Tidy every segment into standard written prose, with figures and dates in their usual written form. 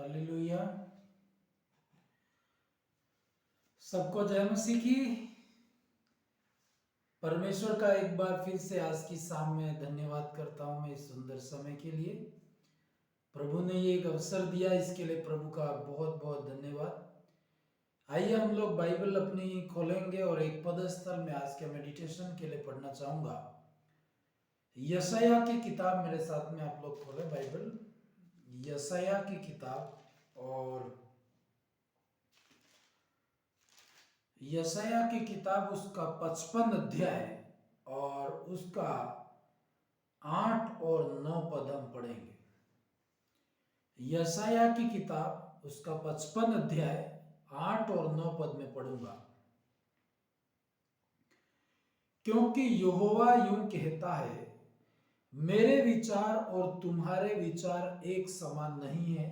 Hallelujah. सबको जय मसीह की। परमेश्वर का एक बार फिर से आज की शाम में धन्यवाद करता हूं मैं इस सुंदर समय के लिए। प्रभु ने ये एक अवसर दिया, इसके लिए प्रभु का बहुत बहुत धन्यवाद। आइए हम लोग बाइबल अपनी खोलेंगे और एक पदस्थल में आज के मेडिटेशन के लिए पढ़ना चाहूंगा। यशायाह की किताब मेरे साथ में आप लोग खोले बाइबल, यशायाह की किताब, और यशायाह की किताब उसका 55 अध्याय और उसका 8 और 9 पद हम पढ़ेंगे। यशायाह की किताब उसका 55 अध्याय 8 और 9 पद में पढ़ूंगा। क्योंकि यहोवा यूं कहता है, मेरे विचार और तुम्हारे विचार एक समान नहीं है,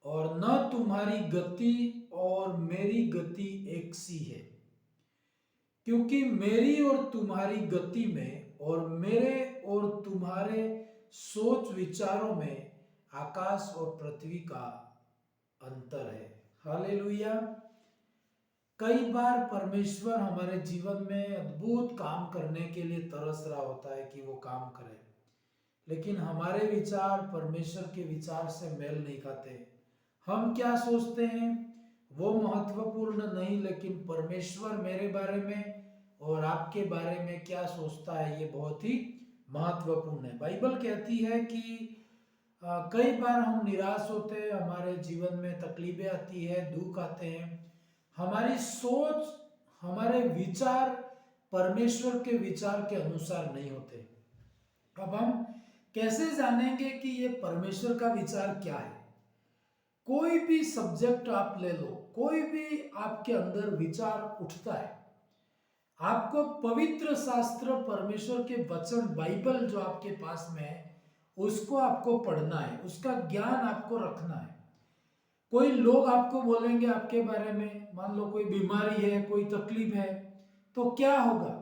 और न तुम्हारी गति और मेरी गति एक सी है। क्योंकि मेरी और तुम्हारी गति में और मेरे और तुम्हारे सोच विचारों में आकाश और पृथ्वी का अंतर है। हालेलुया। कई बार परमेश्वर हमारे जीवन में अद्भुत काम करने के लिए तरस रहा होता है कि वो काम करे, लेकिन हमारे विचार परमेश्वर के विचार से मेल नहीं खाते। हम क्या सोचते हैं वो महत्वपूर्ण नहीं, लेकिन परमेश्वर मेरे बारे में और आपके बारे में क्या सोचता है ये बहुत ही महत्वपूर्ण है। बाइबल कहती है कि कई बार हम निराश होते हैं, हमारे जीवन में तकलीफें आती है, दुख आते हैं, हमारी सोच, हमारे विचार परमेश्वर के विचार के अनुसार नहीं होते। अब हम कैसे जानेंगे कि ये परमेश्वर का विचार क्या है? कोई भी सब्जेक्ट आप ले लो, कोई भी आपके अंदर विचार उठता है, आपको पवित्र शास्त्र परमेश्वर के वचन बाइबल जो आपके पास में है उसको आपको पढ़ना है, उसका ज्ञान आपको रखना है। कोई लोग आपको बोलेंगे आपके बारे में, मान लो कोई बीमारी है, कोई तकलीफ है, तो क्या होगा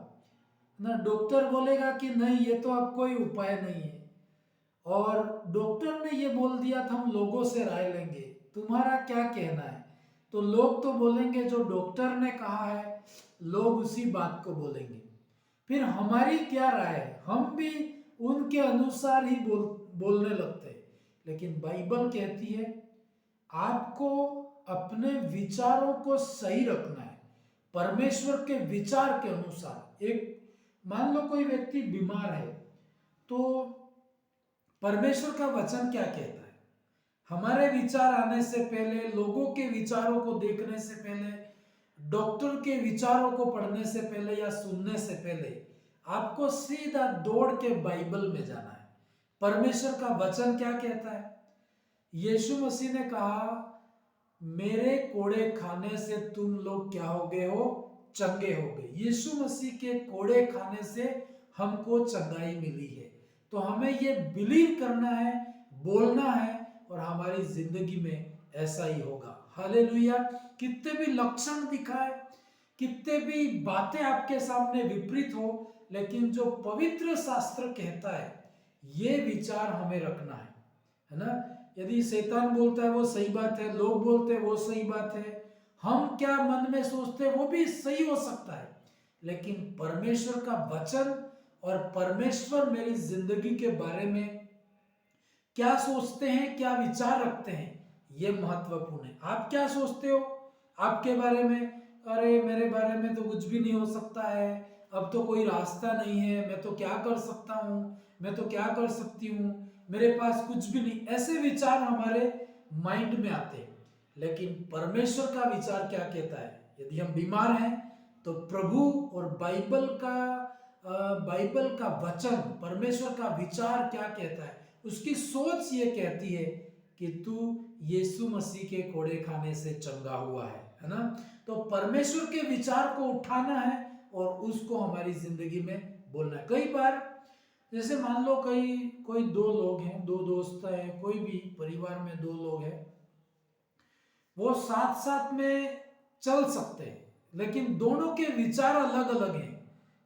ना? डॉक्टर बोलेगा कि नहीं ये तो अब कोई उपाय नहीं है, और डॉक्टर ने ये बोल दिया था, हम लोगों से राय लेंगे, तुम्हारा क्या कहना है? तो लोग तो बोलेंगे जो डॉक्टर ने कहा है, लोग उसी बात को बोलेंगे। फिर हमारी क्या राय है? हम भी उनके अनुसार ही बोलने लगते हैं। लेकिन बाइबल कहती है आपको अपने विचारों को सही रखना है परमेश्वर के विचार के अनुसार। एक मान लो कोई व्यक्ति बीमार है, तो परमेश्वर का वचन क्या कहता है? हमारे विचार आने से पहले, लोगों के विचारों को देखने से पहले, डॉक्टर के विचारों को पढ़ने से पहले या सुनने से पहले आपको सीधा दौड़ के बाइबल में जाना है। परमेश्वर का वचन क्या कहता है? यीशु मसीह ने कहा, मेरे कोड़े खाने से तुम लोग क्या हो गए हो? चंगे हो गए। यीशु मसीह के कोड़े खाने से हमको चंगाई मिली है। तो हमें ये बिलीव करना है, बोलना है, और हमारी जिंदगी में ऐसा ही होगा। हालेलुया। कितने भी लक्षण दिखाए, कितने भी बातें आपके सामने विपरीत हो, लेकिन जो पवित्र शास्त्र कहता है ये विचार हमें रखना है ना? यदि शैतान बोलता है वो सही बात है, लोग बोलते हैं वो सही बात है, हम क्या मन में सोचते हैं वो भी सही हो सकता है, लेकिन परमेश्वर का वचन और परमेश्वर मेरी जिंदगी के बारे में क्या सोचते हैं, क्या विचार रखते हैं, ये महत्वपूर्ण है। आप क्या सोचते हो आपके बारे में? अरे मेरे बारे में तो कुछ भी नहीं हो सकता है, अब तो कोई रास्ता नहीं है, मैं तो क्या कर सकता हूँ, मैं तो क्या कर सकती हूँ, मेरे पास कुछ भी नहीं, ऐसे विचार हमारे माइंड में आते हैं। लेकिन परमेश्वर का विचार क्या कहता है? यदि हम बीमार हैं तो प्रभु और बाइबल का वचन, परमेश्वर का विचार क्या कहता है? उसकी सोच ये कहती है कि तू यीशु मसीह के कोड़े खाने से चंगा हुआ है ना? तो परमेश्वर के विचार को उठाना है और उसको हमारी जिंदगी में बोलना है। कई बार जैसे मान लो कोई दो लोग हैं, दो दोस्त हैं, कोई भी परिवार में दो लोग हैं, वो साथ साथ में चल सकते हैं, लेकिन दोनों के विचार अलग अलग हैं,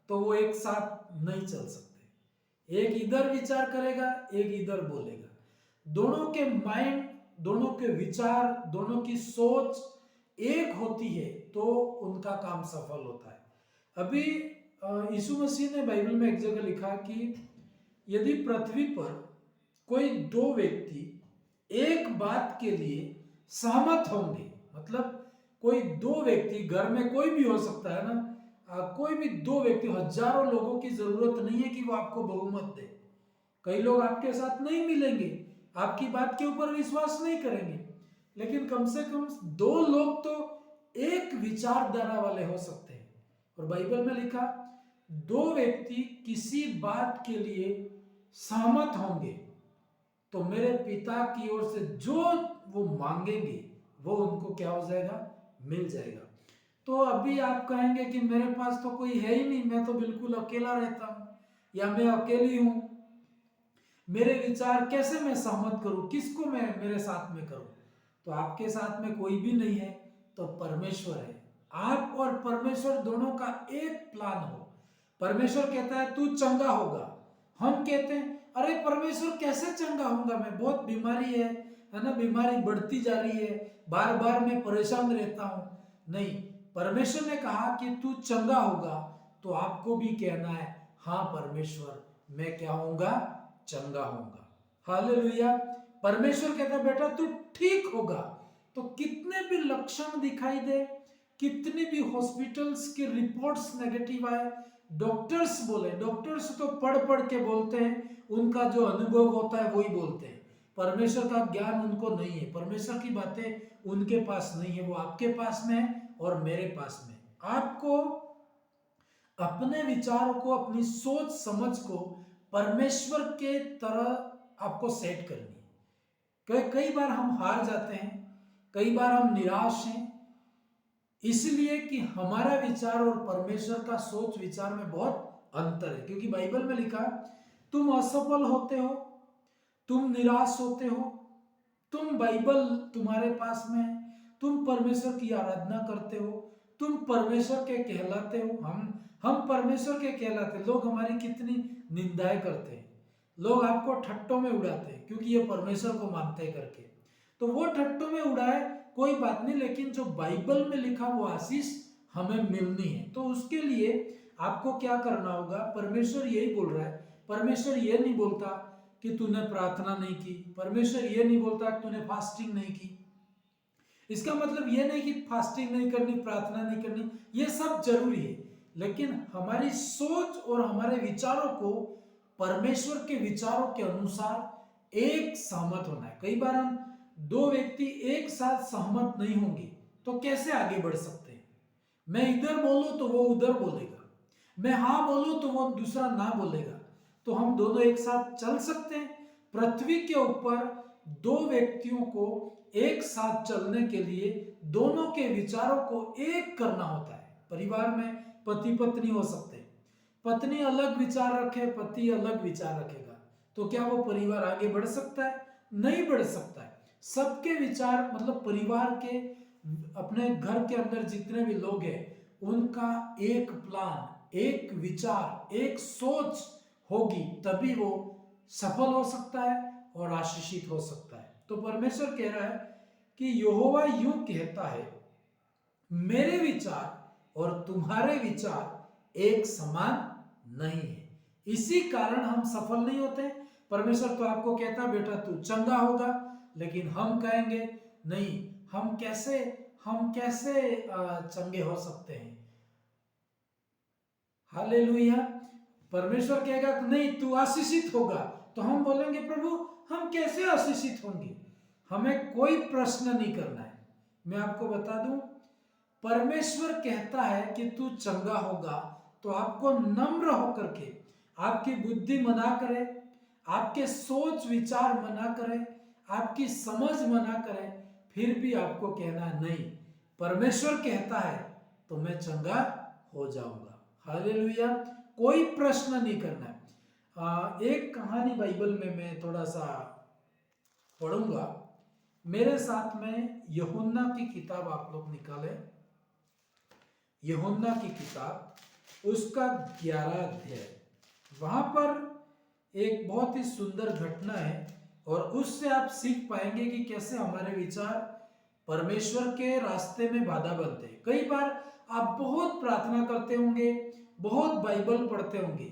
तो वो एक साथ नहीं चल सकते। एक इधर विचार करेगा, एक इधर बोलेगा। दोनों के माइंड दोनों के विचार, दोनों की सोच एक होती है तो उनका काम सफल होता है। अभी यीशु मसीह ने बाइबल में एक जगह लिखा कि यदि पृथ्वी पर कोई दो व्यक्ति एक बात के लिए सहमत होंगे, मतलब कोई दो व्यक्ति, घर में कोई भी हो सकता है ना, कोई भी दो व्यक्ति, हजारों लोगों की जरूरत नहीं है कि वो आपको बहुमत दे। कई लोग आपके साथ नहीं मिलेंगे, आपकी बात के ऊपर विश्वास नहीं करेंगे, लेकिन कम से कम दो लोग तो एक विचारधारा वाले हो सकते हैं। और बाइबल में लिखा, दो व्यक्ति किसी बात के लिए सहमत होंगे तो मेरे पिता की ओर से जो वो मांगेंगे वो उनको क्या हो जाएगा, मिल जाएगा। तो अभी आप कहेंगे कि मेरे पास तो कोई है ही नहीं, मैं तो बिल्कुल अकेला रहता हूं, या मैं अकेली हूं, मेरे विचार कैसे मैं सहमत करूं, किसको मैं मेरे साथ में करूं। तो आपके साथ में कोई भी नहीं है, तो परमेश्वर है। आप और परमेश्वर दोनों का एक प्लान हो। परमेश्वर कहता है तू चंगा होगा, हम कहते हैं अरे परमेश्वर कैसे चंगा होऊंगा, मैं बहुत बीमारी है ना, बीमारी बढ़ती जा रही है, बार बार मैं परेशान रहता हूं। नहीं, परमेश्वर ने कहा कि तू चंगा होगा, तो आपको भी कहना है हाँ परमेश्वर मैं क्या होऊंगा, चंगा होऊंगा। हालेलुया। परमेश्वर कहता है बेटा तू ठीक होगा, तो कितने भी लक्षण दिखाई दे, कितनी भी हॉस्पिटल्स की रिपोर्ट्स नेगेटिव आए, डॉक्टर्स बोले, डॉक्टर्स तो पढ़ पढ़ के बोलते हैं, उनका जो अनुभव होता है वही बोलते हैं, परमेश्वर का ज्ञान उनको नहीं है, परमेश्वर की बातें उनके पास नहीं है, वो आपके पास में है और मेरे पास में। आपको अपने विचारों को, अपनी सोच समझ को परमेश्वर के तरह आपको सेट करनी है। कई बार हम हार जाते हैं, कई बार हम निराश हैं, इसलिए कि हमारा विचार और परमेश्वर का सोच विचार में बहुत अंतर है। क्योंकि बाइबल में लिखा, तुम असफल होते हो, तुम निराश होते हो, तुम बाइबल तुम्हारे पास में है, तुम परमेश्वर की आराधना करते हो, तुम परमेश्वर के कहलाते हो, हम परमेश्वर के कहलाते। लोग हमारी कितनी निंदाएं करते हैं, लोग आपको ठट्टों में उड़ाते हैं क्योंकि ये परमेश्वर को मानते हैं करके। तो वो ठट्टों में उड़ाए कोई बात नहीं, लेकिन जो बाइबल में लिखा वो आशीष हमें मिलनी है। तो उसके लिए आपको क्या करना होगा, परमेश्वर यही बोल रहा है। परमेश्वर ये नहीं बोलता कि तूने प्रार्थना नहीं की, परमेश्वर ये नहीं बोलता कि तूने फास्टिंग नहीं की। इसका मतलब ये नहीं कि फास्टिंग नहीं करनी, प्रार्थना नहीं करनी, ये सब जरूरी है, लेकिन हमारी सोच और हमारे विचारों को परमेश्वर के विचारों के अनुसार एक सहमत होना है। कई बार हम दो व्यक्ति एक साथ सहमत नहीं होंगे तो कैसे आगे बढ़ सकते हैं। मैं इधर बोलूं तो वो उधर बोलेगा, मैं हाँ बोलूं तो वो दूसरा ना बोलेगा, तो हम दोनों एक साथ चल सकते हैं। पृथ्वी के ऊपर दो व्यक्तियों को एक साथ चलने के लिए दोनों के विचारों को एक करना होता है। परिवार में पति पत्नी हो सकते हैं, पत्नी अलग विचार रखे, पति अलग विचार रखेगा, तो क्या वो परिवार आगे बढ़ सकता है? नहीं बढ़ सकता है। सबके विचार, मतलब परिवार के, अपने घर के अंदर जितने भी लोग हैं उनका एक प्लान, एक विचार, एक सोच होगी, तभी वो सफल हो सकता है और आशीषित हो सकता है। तो परमेश्वर कह रहा है कि यहोवा यूं कहता है, मेरे विचार और तुम्हारे विचार एक समान नहीं है, इसी कारण हम सफल नहीं होते। परमेश्वर तो आपको कहता है बेटा तू चंगा होगा, लेकिन हम कहेंगे नहीं, हम कैसे चंगे हो सकते हैं। हालेलुया। परमेश्वर कहेगा नहीं तू आशीषित होगा, तो हम बोलेंगे प्रभु हम कैसे आशीषित होंगे। हमें कोई प्रश्न नहीं करना है। मैं आपको बता दूं, परमेश्वर कहता है कि तू चंगा होगा, तो आपको नम्र होकर के, आपकी बुद्धि मना करे, आपके सोच विचार मना करे, आपकी समझ मना करे, फिर भी आपको कहना है नहीं, परमेश्वर कहता है तो मैं चंगा हो जाऊंगा। हालेलुया। कोई प्रश्न नहीं करना है। एक कहानी बाइबल में मैं थोड़ा सा पढ़ूंगा। मेरे साथ में यूहन्ना की किताब आप लोग निकाले, यूहन्ना की किताब उसका 11 अध्याय। वहां पर एक बहुत ही सुंदर घटना है और उससे आप सीख पाएंगे कि कैसे हमारे विचार परमेश्वर के रास्ते में बाधा बनते हैं। कई बार आप बहुत प्रार्थना करते होंगे, बहुत बाइबल पढ़ते होंगे,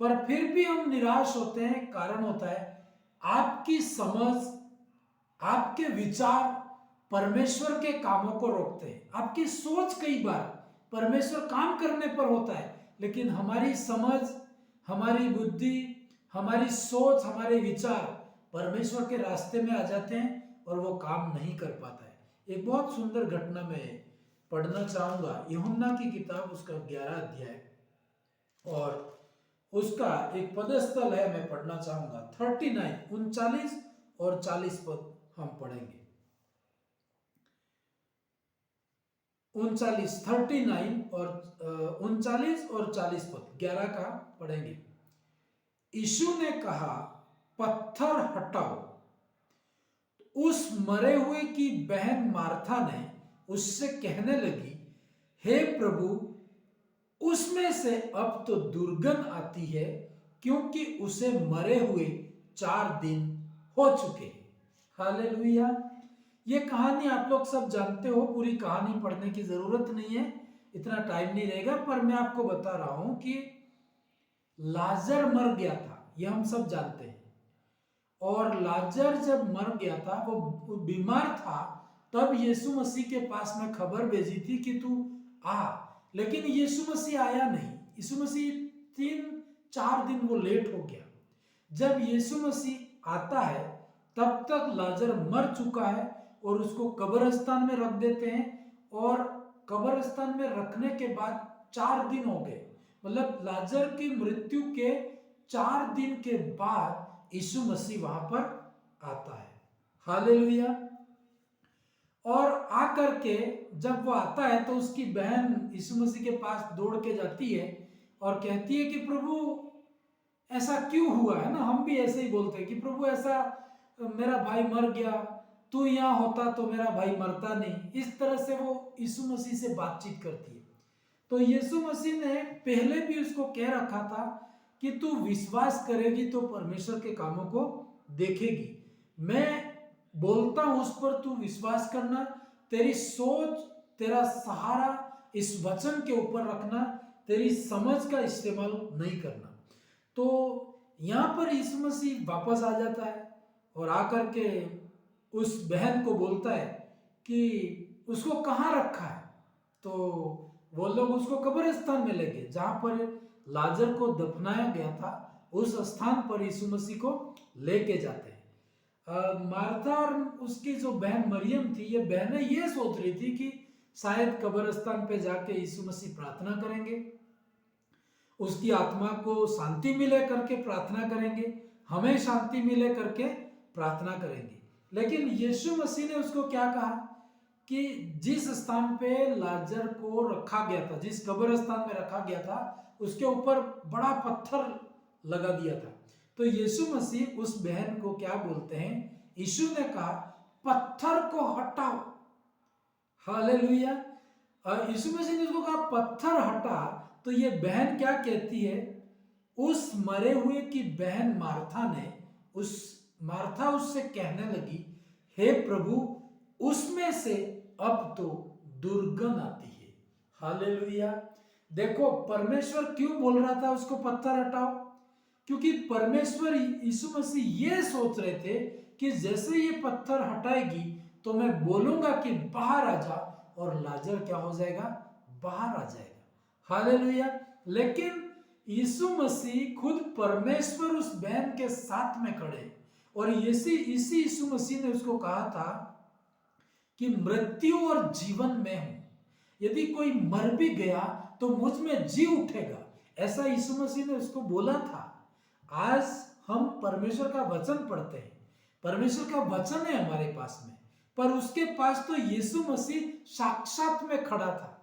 पर फिर भी हम निराश होते हैं। कारण होता है आपकी समझ, आपके विचार परमेश्वर के कामों को रोकते हैं। आपकी सोच कई बार परमेश्वर काम करने पर होता है, लेकिन हमारी समझ, हमारी बुद्धि, हमारी सोच, हमारे विचार परमेश्वर के रास्ते में आ जाते हैं और वो काम नहीं कर पाता है। एक बहुत सुंदर घटना मैं पढ़ना चाहूंगा, यूहन्ना की किताब, उसका 11 अध्याय और उसका एक पदस्थल है, मैं पढ़ना चाहूंगा 39, 39 और 40 पद हम पढ़ेंगे। 39 और 39 और 40 पद 11 का पढ़ेंगे। यीशु ने कहा, पत्थर हटाओ। उस मरे हुए की बहन मार्था ने उससे कहने लगी, हे प्रभु, उसमें से अब तो दुर्गंध आती है, क्योंकि उसे मरे हुए 4 दिन हो चुके हैं। हालेलुया। ये कहानी आप लोग सब जानते हो, पूरी कहानी पढ़ने की जरूरत नहीं है, इतना टाइम नहीं रहेगा, पर मैं आपको बता रहा हूं कि लाजर मर गया था, ये हम सब जानते हैं। और लाजर जब मर गया था, वो बीमार था, तब यीशु मसीह के पास में खबर भेजी थी कि तू आ, लेकिन यीशु मसीह आया नहीं। यीशु मसीह 3-4 दिन वो लेट हो गया। जब यीशु मसीह आता है तब तक लाजर मर चुका है और उसको कब्रिस्तान में रख देते हैं। और कब्रिस्तान में रखने के बाद 4 दिन हो गए, मतलब लाजर की मृत्यु के 4 दिन के बाद यीशु मसीह वहां पर आता है। हालेलुया। और आकर के जब वो आता है तो उसकी बहन यीशु मसीह के पास दौड़ के जाती है और कहती है कि प्रभु ऐसा क्यों हुआ है ना। हम भी ऐसे ही बोलते हैं कि प्रभु ऐसा, मेरा भाई मर गया, तू यहाँ होता तो मेरा भाई मरता नहीं। इस तरह से वो यीशु मसीह से बातचीत करती है। तो यीशु मसीह ने पहले भी उसको कह रखा था कि तू विश्वास करेगी तो परमेश्वर के कामों को देखेगी। मैं बोलता हूं उस पर तू विश्वास करना, तेरी सोच, तेरा सहारा इस वचन के ऊपर रखना, तेरी समझ का इस्तेमाल नहीं करना। तो यहां पर यीशु मसीह वापस आ जाता है और आकर के उस बहन को बोलता है कि उसको कहाँ रखा है। तो वो लोग उसको कब्रिस्तान में ले गए, जहां पर लाजर को दफनाया गया था, उस स्थान पर यीशु मसीह को लेके जाते हैं। मार्था और उसकी जो बहन मरियम थी, ये बहनें ये सोच रही थी कि शायद कब्रिस्तान पे जाके यीशु मसीह प्रार्थना करेंगे, उसकी आत्मा को शांति मिले करके प्रार्थना करेंगे, हमें शांति मिले करके प्रार्थना करेंगे। लेकिन यीशु मसीह ने उसको क्या कहा कि जिस स्थान पे लाजर को रखा गया था, जिस कब्रिस्तान में रखा गया था, उसके ऊपर बड़ा पत्थर लगा दिया था। तो यीशु मसीह उस बहन को क्या बोलते हैं, यीशु ने कहा पत्थर को हटाओ। हालेलुया। यीशु मसीह ने उसको कहा पत्थर हटा, तो ये बहन क्या कहती है, उस मरे हुए की बहन मार्था उससे कहने लगी, हे प्रभु, उसमें से अब तो दुर्गंध आती है। हालेलुया। देखो परमेश्वर क्यों बोल रहा था उसको पत्थर हटाओ, क्योंकि परमेश्वर यीशु मसीह ये सोच रहे थे कि जैसे ये पत्थर हटाएगी तो मैं बोलूंगा कि बाहर आ जा, और लाजर क्या हो जाएगा, बाहर आ जाएगा। हालेलुया। लेकिन यीशु मसीह खुद परमेश्वर उस बहन के साथ में खड़े, और इसी यीशु मसीह ने उसको कहा था कि मृत्यु और जीवन में हूं, यदि कोई मर भी गया तो मुझ में जी उठेगा, ऐसा यीशु मसीह ने उसको बोला था। आज हम परमेश्वर का वचन पढ़ते हैं, परमेश्वर का वचन है हमारे पास में, पर उसके पास तो यीशु मसीह साक्षात में खड़ा था।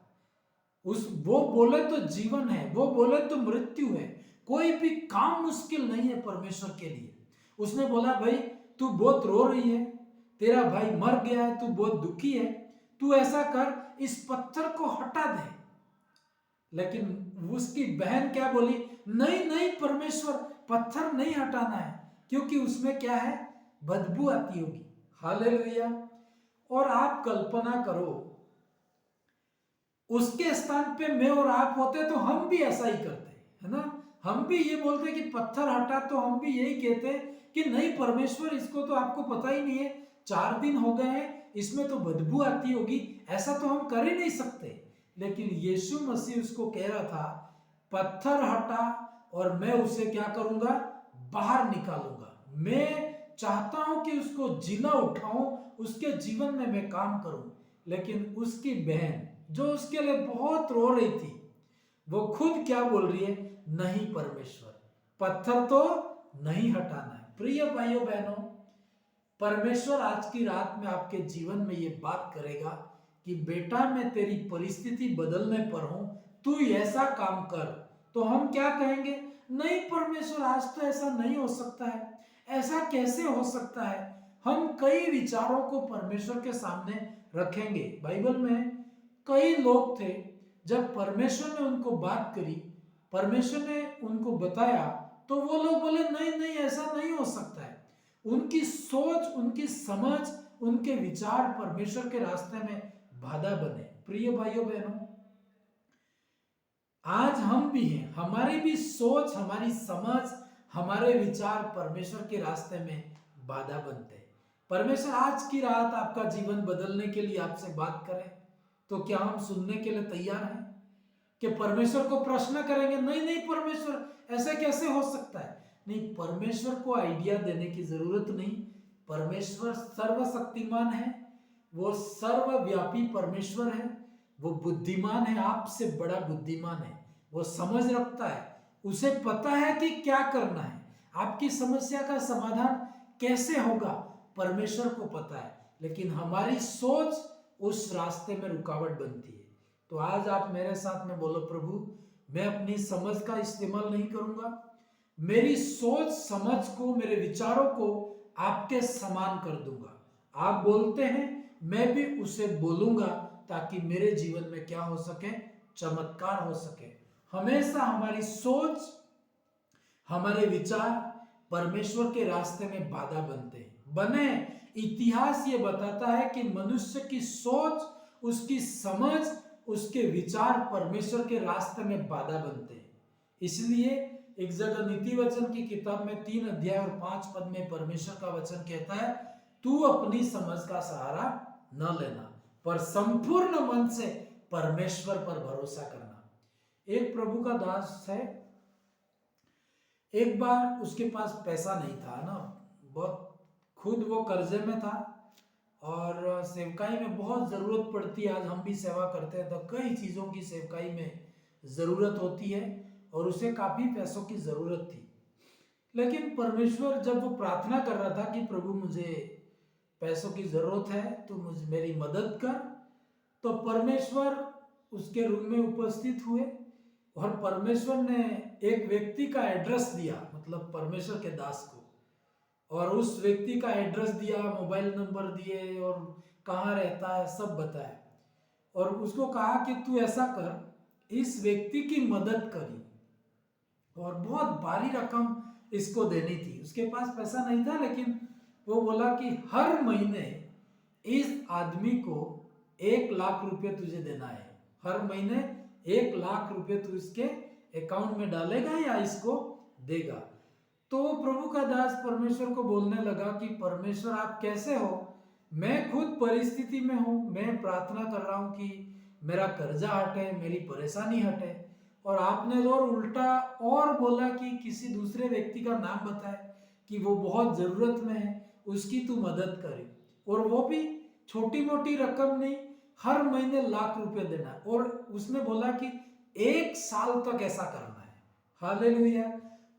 वो बोले तो जीवन है, वो बोले तो मृत्यु है, कोई भी काम मुश्किल नहीं है परमेश्वर के लिए। उसने बोला भाई तू बहुत रो रही है, तेरा भाई मर गया है, तू बहुत दुखी है, तू ऐसा कर, इस पत्थर को हटा दे। लेकिन उसकी बहन क्या बोली, नहीं नहीं परमेश्वर, पत्थर नहीं हटाना है, क्योंकि उसमें क्या है, बदबू आती होगी। हालेलुया। और आप कल्पना करो, उसके स्थान पे मैं और आप होते तो हम भी ऐसा ही करते, है ना। हम भी ये बोलते कि पत्थर हटा, तो हम भी यही कहते कि नहीं परमेश्वर, इसको तो आपको पता ही नहीं है, 4 दिन हो गए हैं, इसमें तो बदबू आती होगी, ऐसा तो हम कर ही नहीं सकते। लेकिन यीशु मसीह उसको कह रहा था, पत्थर हटा और मैं उसे क्या करूंगा, बाहर निकालूंगा। मैं चाहता हूं कि उसको जिला उठाऊं, उसके जीवन में मैं काम करूं। लेकिन उसकी बहन जो उसके लिए बहुत रो रही थी, वो खुद क्या बोल रही है, नहीं परमेश्वर, पत्थर तो नहीं हटाना है। प्रिय भाइयों बहनों, परमेश्वर आज की रात में आपके जीवन में ये बात करेगा कि बेटा मैं तेरी परिस्थिति बदलने पर हूं, तू ऐसा काम कर। तो हम क्या कहेंगे, नहीं परमेश्वर आज तो ऐसा नहीं हो सकता है, ऐसा कैसे हो सकता है। हम कई विचारों को परमेश्वर के सामने रखेंगे। बाइबल में कई लोग थे, जब परमेश्वर ने उनको बात करी, परमेश्वर ने उनको बताया, तो वो लोग बोले नहीं नहीं ऐसा नहीं हो सकता है। उनकी सोच, उनकी समझ, उनके विचार परमेश्वर के रास्ते में बाधा बने। प्रिय भाइयों बहनों, आज हम भी हैं, हमारी भी सोच, हमारी समझ, हमारे विचार परमेश्वर के रास्ते में बाधा बनते हैं। परमेश्वर आज की रात आपका जीवन बदलने के लिए आपसे बात करे, तो क्या हम सुनने के लिए तैयार हैं कि परमेश्वर को प्रश्न करेंगे, नहीं नहीं परमेश्वर ऐसा कैसे हो सकता है। नहीं, परमेश्वर को आइडिया देने की जरूरत नहीं। परमेश्वर सर्वशक्तिमान है, वो सर्वव्यापी परमेश्वर है, वो बुद्धिमान है, आपसे बड़ा बुद्धिमान है, वो समझ रखता है, उसे पता है कि क्या करना है, आपकी समस्या का समाधान कैसे होगा, परमेश्वर को पता है। लेकिन हमारी सोच उस रास्ते में रुकावट बनती है। तो आज आप मेरे साथ में बोलो, प्रभु मैं अपनी समझ का इस्तेमाल नहीं करूंगा, मेरी सोच समझ को, मेरे विचारों को आपके समान कर दूंगा। आप बोलते हैं, मैं भी उसे बोलूंगा, ताकि मेरे जीवन में क्या हो सके, चमत्कार हो सके। हमेशा हमारी सोच, हमारे विचार परमेश्वर के रास्ते में बाधा बनते हैं, बने। इतिहास ये बताता है कि मनुष्य की सोच, उसकी समझ, उसके विचार परमेश्वर के रास्ते में बाधा बनते हैं। इसलिए एक जगह नीति वचन की किताब में 3 अध्याय और 5 पद में परमेश्वर का वचन कहता है, तू अपनी समझ का सहारा न लेना, पर संपूर्ण मन से परमेश्वर पर भरोसा करना। एक प्रभु का दास है, एक बार उसके पास पैसा नहीं था ना, बहुत खुद वो कर्जे में था, और सेवकाई में बहुत ज़रूरत पड़ती है। आज हम भी सेवा करते हैं तो कई चीज़ों की सेवकाई में ज़रूरत होती है, और उसे काफ़ी पैसों की ज़रूरत थी। लेकिन परमेश्वर, जब वो प्रार्थना कर रहा था कि प्रभु मुझे पैसों की ज़रूरत है, तो मुझे मेरी मदद कर, तो परमेश्वर उसके रूम में उपस्थित हुए, और परमेश्वर ने एक व्यक्ति का एड्रेस दिया, मतलब परमेश्वर के दास को, और उस व्यक्ति का एड्रेस दिया, मोबाइल नंबर दिए, और कहाँ रहता है सब बताया, और उसको कहा कि तू ऐसा कर, इस व्यक्ति की मदद करी, और बहुत भारी रकम इसको देनी थी। उसके पास पैसा नहीं था, लेकिन वो बोला कि हर महीने इस आदमी को 1 लाख रुपए तुझे देना है, हर महीने 1 लाख रुपए तू इसके अकाउंट में डालेगा या इसको देगा। तो प्रभु का दास परमेश्वर को बोलने लगा कि परमेश्वर आप कैसे हो, मैं खुद परिस्थिति में हूं, मैं प्रार्थना कर रहा हूं कि मेरा कर्जा हटे, मेरी परेशानी हटे, और आपने तो और उल्टा और बोला कि किसी दूसरे व्यक्ति का नाम बताए कि वो बहुत जरूरत में है, उसकी तू मदद करे, और वो भी छोटी मोटी रकम नहीं, हर महीने 1 लाख रुपए देना। और उसने बोला कि 1 साल तक ऐसा करना है। हालेलुया।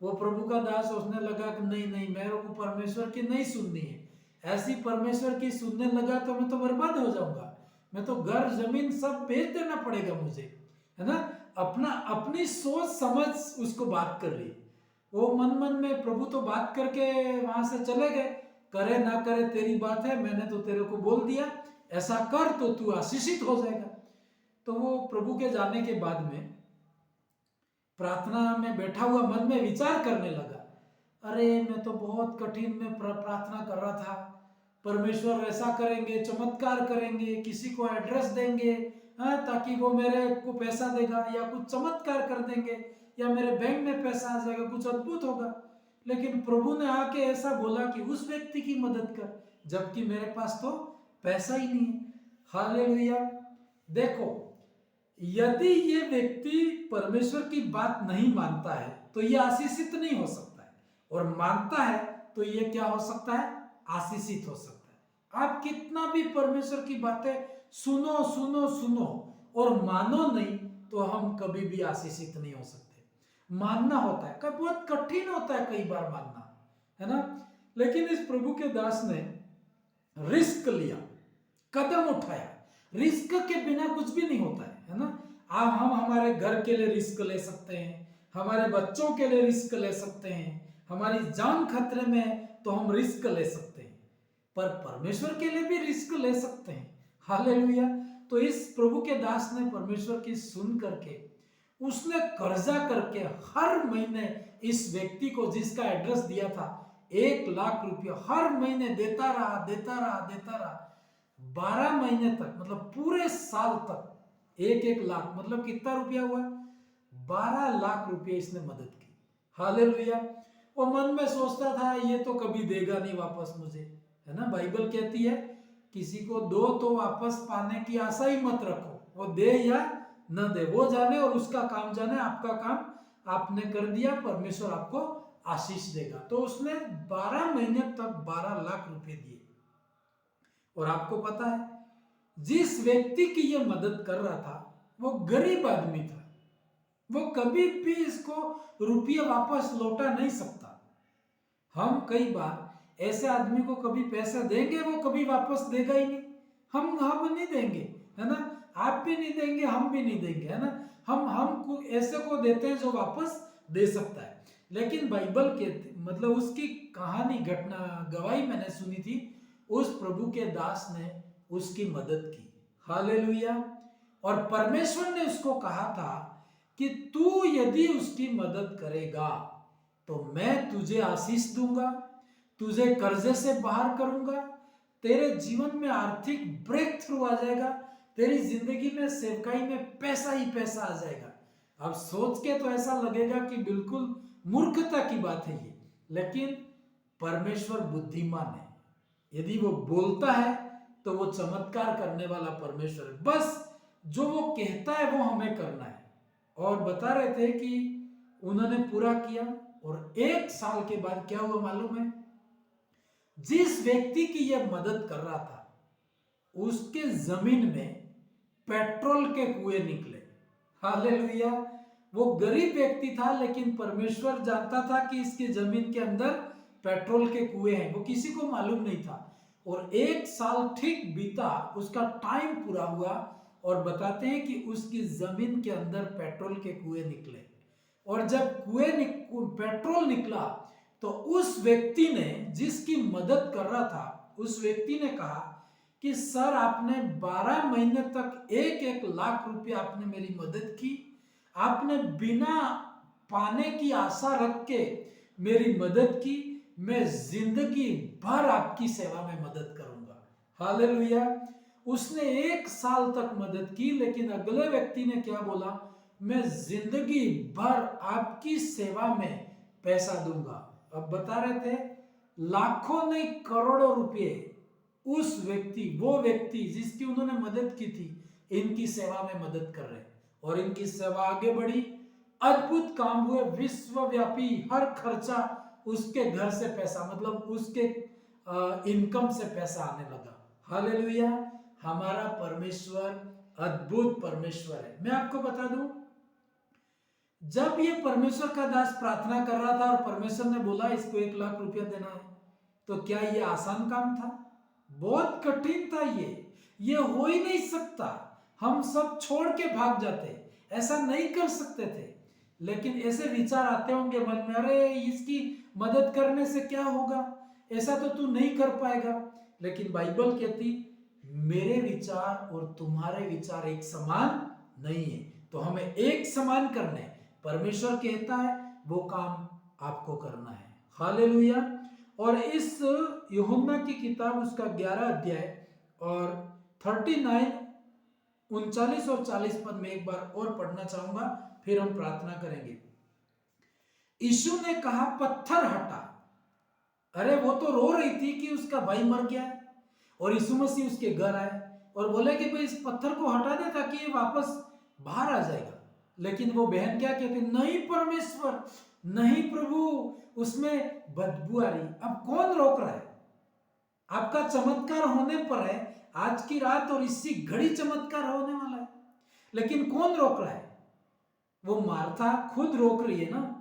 वो प्रभु का दास सोचने लगा कि नहीं नहीं, मेरे को परमेश्वर की नहीं सुननी है, ऐसी परमेश्वर की सुनने लगा तो मैं तो बर्बाद हो जाऊंगा, मैं तो घर जमीन सब बेच देना पड़ेगा मुझे, है ना। अपनी सोच समझ उसको बात कर रही। वो मन मन में, प्रभु तो बात करके वहां से चले गए, करे ना करे तेरी बात है, मैंने तो तेरे को बोल दिया, ऐसा कर तो तू आशीषित हो जाएगा। तो वो प्रभु के जाने के बाद में प्रार्थना में बैठा हुआ मन में विचार करने लगा, अरे मैं तो बहुत कठिन में प्रार्थना कर रहा था, परमेश्वर ऐसा करेंगे, चमत्कार करेंगे, किसी को एड्रेस देंगे, हाँ, ताकि वो मेरे को पैसा देगा या कुछ चमत्कार कर देंगे या मेरे बैंक में पैसा आ जाएगा, कुछ अद्भुत होगा। लेकिन प्रभु ने आके ऐसा बोला कि उस व्यक्ति की मदद कर, जबकि मेरे पास तो पैसा ही नहीं है। हालेलुया। देखो, यदि ये व्यक्ति परमेश्वर की बात नहीं मानता है तो ये आशीषित नहीं हो सकता है, और मानता है तो ये क्या हो सकता है? आशीषित हो सकता है। आप कितना भी परमेश्वर की बातें सुनो सुनो सुनो और मानो नहीं तो हम कभी भी आशीषित नहीं हो सकते। मानना होता है, कभी बहुत कठिन होता है कई बार मानना, है ना। लेकिन इस प्रभु के दास ने रिस्क लिया, कदम उठाया। रिस्क के बिना कुछ भी नहीं होता है ना। आप हम हमारे घर के लिए रिस्क ले सकते हैं, हमारे बच्चों के लिए रिस्क ले सकते हैं, हमारी जान खतरे में तो हम रिस्क ले सकते हैं, पर परमेश्वर के लिए भी रिस्क ले सकते हैं। हालेलुया। तो इस प्रभु के दास ने परमेश्वर की सुन करके उसने कर्जा करके हर महीने इस व्यक्ति को, जिसका एड्रेस दिया था, 1 लाख रुपया हर महीने देता रहा देता रहा देता रहा। 12 महीने तक, मतलब पूरे साल तक 1-1 लाख, मतलब कितना रुपया हुआ? 12 लाख रुपये इसने मदद की। हालेलुया। वो मन में सोचता था ये तो कभी देगा नहीं वापस मुझे, है ना। बाइबल कहती है किसी को दो तो वापस पाने की आशा ही मत रखो, वो दे या न दे, वो जाने और उसका काम जाने। आपका काम आपने कर दिया, परमेश्वर आपको आशीष देगा। तो उसने 12 महीने तक 12 लाख रुपए दिए। और आपको पता है, जिस व्यक्ति की ये मदद कर रहा था वो गरीब आदमी था, वो कभी भी इसको रुपया वापस लौटा नहीं सकता। हम कई बार ऐसे आदमी को कभी पैसा देंगे, वो कभी वापस देगा ही नहीं। हम नहीं देंगे, है ना। आप भी नहीं देंगे, हम भी नहीं देंगे, है ना। हम ऐसे को देते हैं जो वापस दे सकता है। लेकिन बाइबल के मतलब उसकी कहानी, घटना, गवाही मैंने सुनी थी, उस प्रभु के दास ने उसकी मदद की। हालेलुया। और परमेश्वर ने उसको कहा था कि तू यदि उसकी मदद करेगा तो मैं तुझे आशीष दूंगा, तुझे कर्जे से बाहर करूंगा, तेरे जीवन में आर्थिक ब्रेक थ्रू आ जाएगा, तेरी जिंदगी में सेवकाई में पैसा ही पैसा आ जाएगा। अब सोच के तो ऐसा लगेगा कि बिल्कुल मूर्खता की बात है ये, लेकिन परमेश्वर बुद्धिमान है। यदि वो बोलता है तो वो चमत्कार करने वाला परमेश्वर है। बस जो वो कहता है वो हमें करना है। और बता रहे थे कि उन्होंने पूरा किया, और 1 साल के बाद क्या हुआ मालूम है? जिस व्यक्ति की यह मदद कर रहा था उसके जमीन में पेट्रोल के कुएं निकले। हालेलुया। वो गरीब व्यक्ति था, लेकिन परमेश्वर जानता था कि इसकी जमीन के अंदर पेट्रोल के कुएं हैं, वो किसी को मालूम नहीं था। और 1 साल ठीक बीता, उसका टाइम पूरा हुआ, और बताते हैं कि उसकी जमीन के अंदर पेट्रोल के कुएं निकले। और जब पेट्रोल निकला तो उस व्यक्ति ने, जिसकी मदद कर रहा था, उस व्यक्ति ने कहा कि सर आपने 12 महीने तक 1-1 लाख रुपया आपने मेरी मदद की, आपने बिना पाने की आशा रख के मेरी मदद की, मैं जिंदगी भर आपकी सेवा में मदद करूंगा। हालेलुया। उसने 1 साल तक मदद की, लेकिन अगले व्यक्ति ने क्या बोला? मैं जिंदगी भर आपकी सेवा में पैसा दूंगा। अब बता रहे थे लाखों नहीं करोड़ों रुपए उस व्यक्ति, वो व्यक्ति जिसकी उन्होंने मदद की थी, इनकी सेवा में मदद कर रहे, और इनकी सेवा आगे बढ़ी, अद्भुत काम हुए, विश्वव्यापी, हर खर्चा उसके घर से पैसा, मतलब उसके इनकम से पैसा आने लगा। हालेलुया। हमारा परमेश्वर अद्भुत परमेश्वर है। मैं आपको बता दूं, जब ये परमेश्वर का दास प्रार्थना कर रहा था और परमेश्वर ने बोला इसको 1 लाख रुपया देना है, तो क्या ये आसान काम था? बहुत कठिन था ये हो ही नहीं सकता। हम सब छोड़ के भाग जाते, ऐसा नहीं कर सकते थे। लेकिन ऐसे विचार आते होंगे मन में, अरे इसकी मदद करने से क्या होगा, ऐसा तो तू नहीं कर पाएगा। लेकिन बाइबल कहती मेरे विचार और तुम्हारे विचार एक समान नहीं है, तो हमें एक समान करने, परमेश्वर कहता है वो काम आपको करना है। हालेलुया। और इस यूहन्ना की किताब उसका 11 अध्याय और 39, 39 और 40 पद में एक बार और पढ़ना चाहूंगा, फिर हम प्रार्थना करेंगे। यीशु ने कहा, पत्थर हटा। अरे वो तो रो रही थी कि उसका भाई मर गया है, और यीशु मसीह उसके घर आए और बोले कि भाई इस पत्थर को हटा दे ताकि ये वापस बाहर आ जाएगा। लेकिन वो बहन क्या कहती, नहीं परमेश्वर, नहीं प्रभु, उसमें बदबू आ रही। अब कौन रोक रहा है? आपका चमत्कार होने पर है, आज की रात और इसी घड़ी चमत्कार होने वाला है, लेकिन कौन रोक रहा है? वो मार्था खुद रोक रही है ना।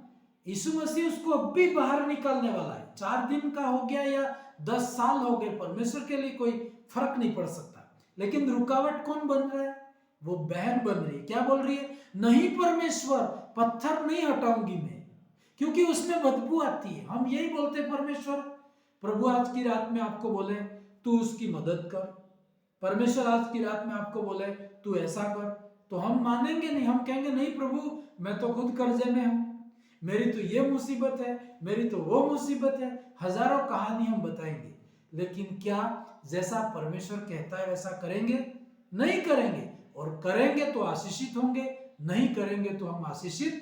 यीशु मसीह उसको अब भी बाहर निकालने वाला है। 4 दिन का हो गया या 10 साल हो गए, परमेश्वर के लिए कोई फर्क नहीं पड़ सकता। लेकिन रुकावट कौन बन रहा है? वो बहन बन रही है। क्या बोल रही है? नहीं परमेश्वर, पत्थर नहीं हटाऊंगी मैं, क्योंकि उसमें बदबू आती है। हम यही बोलते हैं परमेश्वर। प्रभु आज की रात में आपको बोले तू उसकी मदद कर, परमेश्वर आज की रात में आपको बोले तू ऐसा कर, तो हम मानेंगे नहीं। हम कहेंगे नहीं प्रभु, मैं तो खुद कर्जे में हूं, मेरी तो ये मुसीबत है, मेरी तो वो मुसीबत है। हजारों कहानी हम बताएंगे, लेकिन क्या जैसा परमेश्वर कहता है वैसा करेंगे? नहीं करेंगे। और करेंगे तो आशीषित होंगे, नहीं करेंगे तो हम आशीषित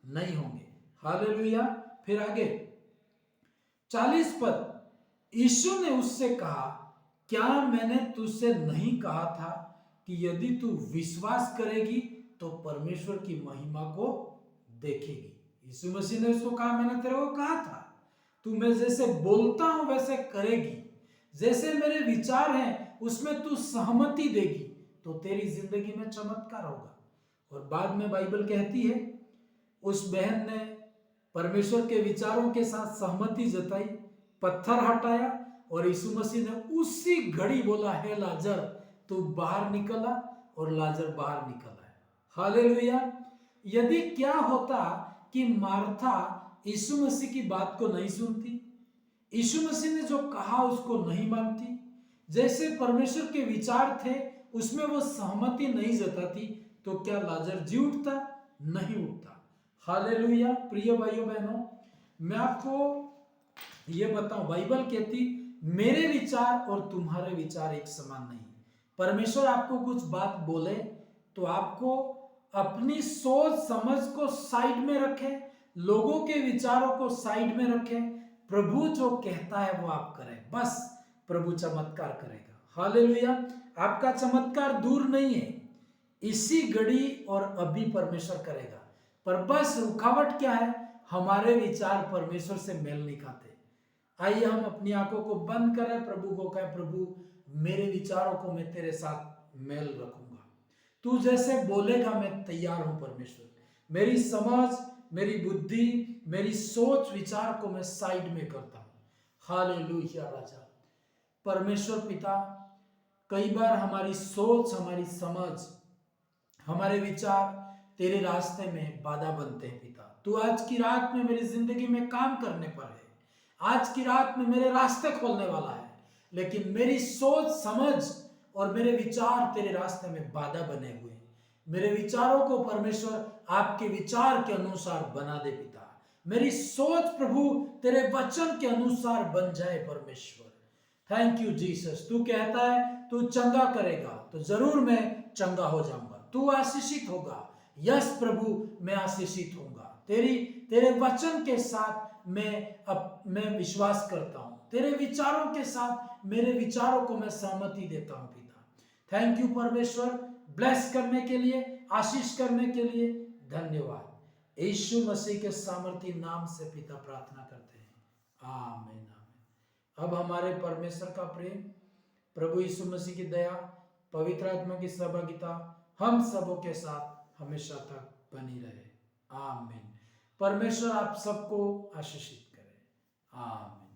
नहीं होंगे। हालेलुया। फिर आगे 40 पद, यीशु ने उससे कहा, क्या मैंने तुझसे नहीं कहा था कि यदि तू विश्वास करेगी तो परमेश्वर की महिमा को देखेगी? यीशु मसीह ने उसको कहा, मैंने तेरे को कहा था, तू मैं जैसे बोलता हूं वैसे करेगी, जैसे मेरे विचार हैं उसमें तू सहमति देगी तो तेरी जिंदगी में चमत्कार होगा। और बाद में बाइबल कहती है उस बहन ने परमेश्वर के विचारों के साथ सहमति जताई, पत्थर हटाया, और यीशु मसीह ने उसी घड़ी बोला, है लाजर तू बाहर निकला, और लाजर बाहर निकला है। हालेलुया। यदि क्या होता कि मार्था यीशु मसीह की बात को नहीं सुनती, यीशु मसीह ने जो कहा उसको नहीं मानती, जैसे परमेश्वर के विचार थे उसमें वो सहमति नहीं जताती, तो क्या लाजर जी उठता? नहीं उठता। हालेलुया। प्रिय भाइयों बहनों, मैं आपको ये बताऊं, बाइबल कहती मेरे विचार और तुम्हारे विचार एक समान नहीं। परमेश्वर आपको कुछ बात बोले तो आपको अपनी सोच समझ को साइड में रखें, लोगों के विचारों को साइड में रखें, प्रभु जो कहता है वो आप करें, बस प्रभु चमत्कार करेगा। हालेलुया। आपका चमत्कार दूर नहीं है, इसी घड़ी और अभी परमेश्वर करेगा। पर बस रुकावट क्या है? हमारे विचार परमेश्वर से मेल नहीं खाते। आइए हम अपनी आंखों को बंद करें, प्रभु को कहें, प्रभु मेरे विचारों को मैं तेरे साथ मेल रखूंगा, तू जैसे बोलेगा मैं तैयार हूं परमेश्वर। मेरी समझ, मेरी बुद्धि, मेरी सोच विचार को मैं साइड में करता हूं। हालेलुया राजा। परमेश्वर पिता, कई बार हमारी सोच, हमारी समझ, हमारे विचार तेरे रास्ते में बाधा बनते हैं पिता। तू आज की रात में मेरी जिंदगी में काम करने पर है, आज की रात में मेरे रास्ते खोलने वाला है, लेकिन मेरी सोच समझ और मेरे विचार तेरे रास्ते में बाधा बने हुए हैं। मेरे विचारों को परमेश्वर आपके विचार के अनुसार बना दे पिता। मेरी सोच प्रभु तेरे वचन के अनुसार बन जाए परमेश्वर। Thank you Jesus. तू कहता है तू चंगा करेगा तो जरूर मैं चंगा हो जाऊंगा, तू आशीषित होगा। यस प्रभु, मैं आशीषित होऊंगा। तेरे वचन के साथ मैं विश्वास करता हूं, तेरे विचारों के साथ मेरे विचारों को मैं सहमति देता हूं पिता। थैंक यू परमेश्वर, ब्लेस करने के लिए, आशीष करने के लिए धन्यवाद। यीशु मसीह के सामर्थी नाम से पिता प्रार्थना करते हैं, आमीन आमीन। अब हमारे परमेश्वर का प्रेम, प्रभु यीशु मसीह की दया, पवित्र आत्मा की सहभागिता हम सबों के साथ हमेशा तक बनी रहे। आमीन। परमेश्वर आप सबको आशीषित करे। आमीन।